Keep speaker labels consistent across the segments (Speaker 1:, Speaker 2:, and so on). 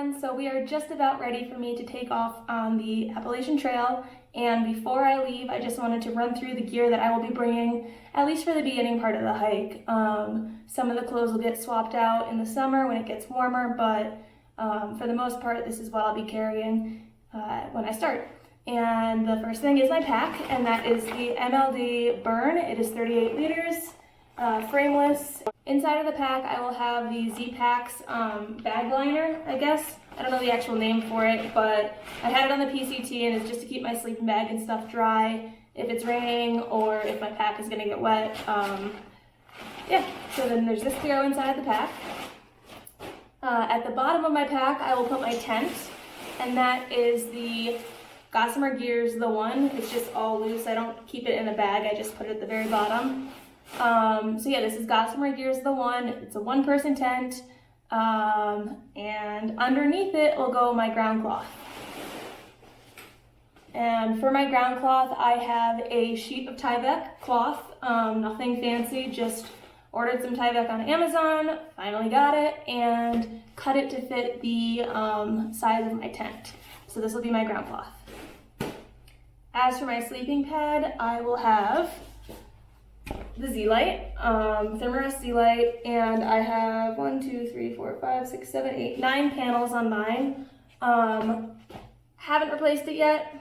Speaker 1: everyone. So we are just about ready for me to take off on the Appalachian Trail, and before I leave I just wanted to run through the gear that I will be bringing, at least for the beginning part of the hike. Some of the clothes will get swapped out in the summer when it gets warmer, but for the most part this is what I'll be carrying when I start. And the first thing is my pack, and that is the MLD Burn. It is 38 liters, frameless. Inside of the pack I will have the Z-Packs bag liner, I guess. I don't know the actual name for it, but I had it on the PCT, and it's just to keep my sleeping bag and stuff dry if it's raining or if my pack is gonna get wet. Yeah, so then there's this to go inside the pack. At the bottom of my pack I will put my tent, and that is the Gossamer Gears, the one. It's just all loose. I don't keep it in a bag, I just put it at the very bottom. So yeah, this is Gossamer Gears, the one. It's a one-person tent, and underneath it will go my ground cloth. And for my ground cloth I have a sheet of Tyvek cloth, nothing fancy, just ordered some Tyvek on Amazon, finally got it, and cut it to fit the size of my tent. So this will be my ground cloth. As for my sleeping pad, I will have the Z-Lite, Thermarest Z-Lite, and I have 1, 2, 3, 4, 5, 6, 7, 8, 9 panels on mine. Haven't replaced it yet,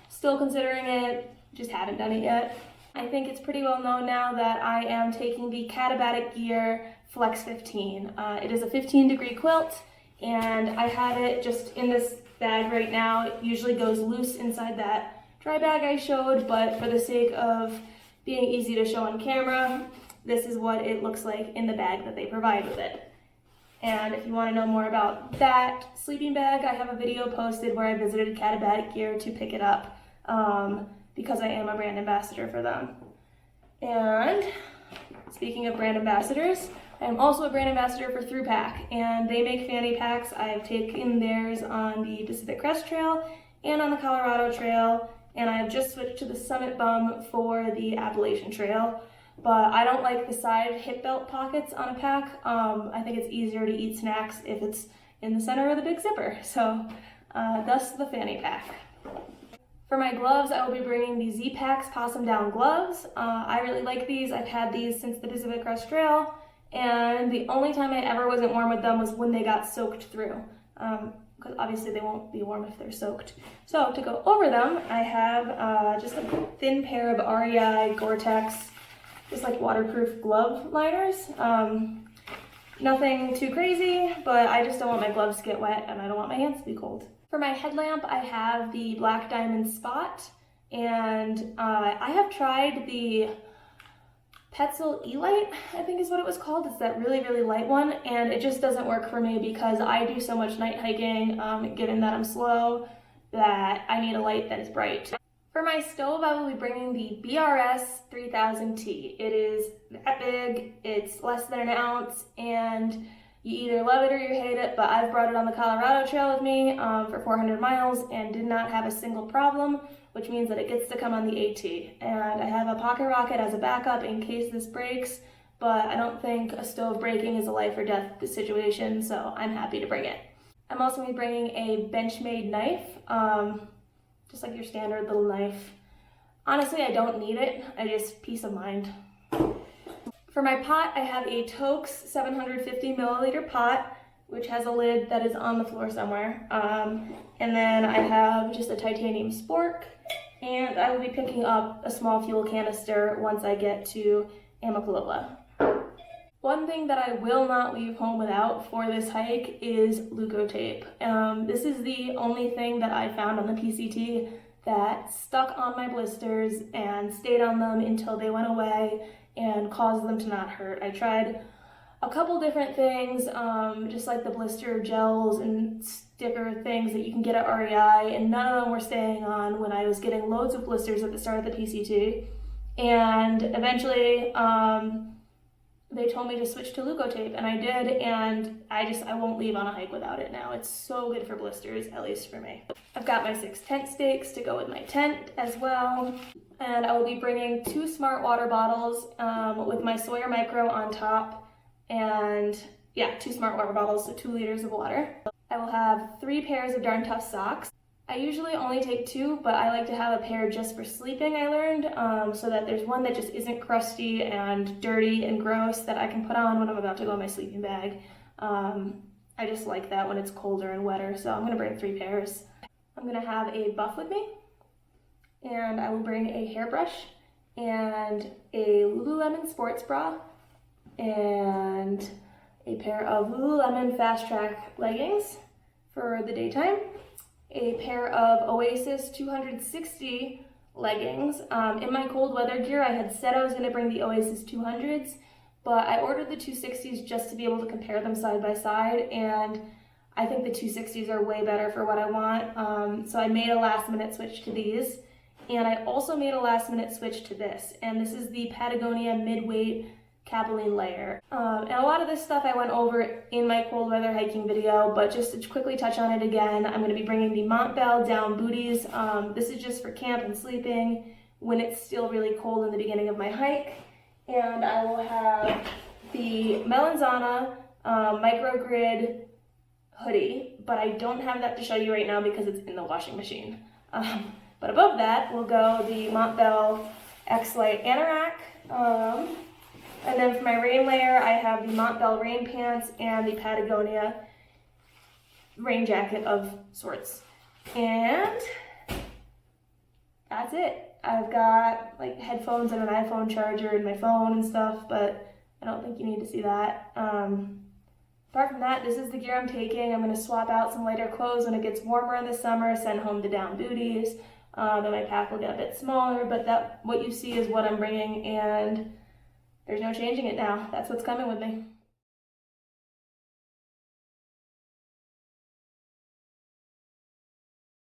Speaker 1: still considering it, just haven't done it yet. I think it's pretty well known now that I am taking the Katabatic Gear Flex 15. It is a 15-degree quilt, and I have it just in this bag right now. It usually goes loose inside that dry bag I showed, but for the sake of being easy to show on camera, this is what it looks like in the bag that they provide with it. And if you want to know more about that sleeping bag, I have a video posted where I visited Katabatic Gear to pick it up, because I am a brand ambassador for them. And speaking of brand ambassadors, I am also a brand ambassador for Thru-hike, and they make fanny packs. I've taken theirs on the Pacific Crest Trail and on the Colorado Trail, and I have just switched to the Summit Bum for the Appalachian Trail. But I don't like the side hip belt pockets on a pack. I think it's easier to eat snacks if it's in the center of the big zipper. So thus the fanny pack. For my gloves, I will be bringing the Z-Packs Possum Down gloves. I really like these. I've had these since the Pacific Crest Trail, and the only time I ever wasn't warm with them was when they got soaked through. Because obviously they won't be warm if they're soaked. So to go over them, I have just a thin pair of REI Gore-Tex, just like waterproof glove liners. Nothing too crazy, but I just don't want my gloves to get wet, and I don't want my hands to be cold. For my headlamp, I have the Black Diamond Spot, and I have tried the Petzl E-Light, I think is what it was called. It's that really, really light one, and it just doesn't work for me because I do so much night hiking, given that I'm slow, that I need a light that is bright. For my stove, I will be bringing the BRS 3000T. It is that big, it's less than an ounce, and you either love it or you hate it, but I've brought it on the Colorado Trail with me for 400 miles and did not have a single problem, which means that it gets to come on the AT. And I have a pocket rocket as a backup in case this breaks, but I don't think a stove breaking is a life or death situation, so I'm happy to bring it. I'm also going to be bringing a Benchmade knife, just like your standard little knife. Honestly, I don't need it, I just peace of mind. For my pot, I have a Toaks 750 milliliter pot, which has a lid that is on the floor somewhere. And then I have just a titanium spork, and I will be picking up a small fuel canister once I get to Amicalola. One thing that I will not leave home without for this hike is Leuco Tape. This is the only thing that I found on the PCT that stuck on my blisters and stayed on them until they went away and caused them to not hurt. I tried a couple different things, just like the blister gels and sticker things that you can get at REI, and none of them were staying on when I was getting loads of blisters at the start of the PCT. And eventually, they told me to switch to Leuco Tape, and I did, and I won't leave on a hike without it now. It's so good for blisters, at least for me. I've got my 6 tent stakes to go with my tent as well, and I will be bringing 2 smart water bottles with my Sawyer Micro on top, and yeah, 2 smart water bottles, so 2 liters of water. I I will have 3 pairs of Darn Tough socks. I usually only take 2, but I like to have a pair just for sleeping, I learned, so that there's one that just isn't crusty and dirty and gross that I can put on when I'm about to go in my sleeping bag. I just like that when it's colder and wetter, so I'm gonna bring 3 pairs. I'm gonna have a buff with me, and I will bring a hairbrush and a Lululemon sports bra and a pair of Lululemon Fast Track leggings for the daytime, a pair of Oasis 260 leggings. In my cold weather gear, I had said I was gonna bring the Oasis 200s, but I ordered the 260s just to be able to compare them side by side, and I think the 260s are way better for what I want. So I made a last minute switch to these, and I also made a last minute switch to this, and this is the Patagonia mid-weight Capilene layer. And a lot of this stuff I went over in my cold weather hiking video, but just to quickly touch on it again, I'm going to be bringing the Montbell down booties. This is just for camp and sleeping when it's still really cold in the beginning of my hike. And I will have the Melanzana microgrid hoodie, but I don't have that to show you right now because it's in the washing machine. But above that will go the Montbell X-Lite anorak. And then for my rain layer, I have the Montbell rain pants and the Patagonia rain jacket of sorts. And that's it. I've got like headphones and an iPhone charger and my phone and stuff, but I don't think you need to see that. Apart from that, this is the gear I'm taking. I'm going to swap out some lighter clothes when it gets warmer in the summer, send home the down booties, and my pack will get a bit smaller, but what you see is what I'm bringing, and there's no changing it now. That's what's coming with me.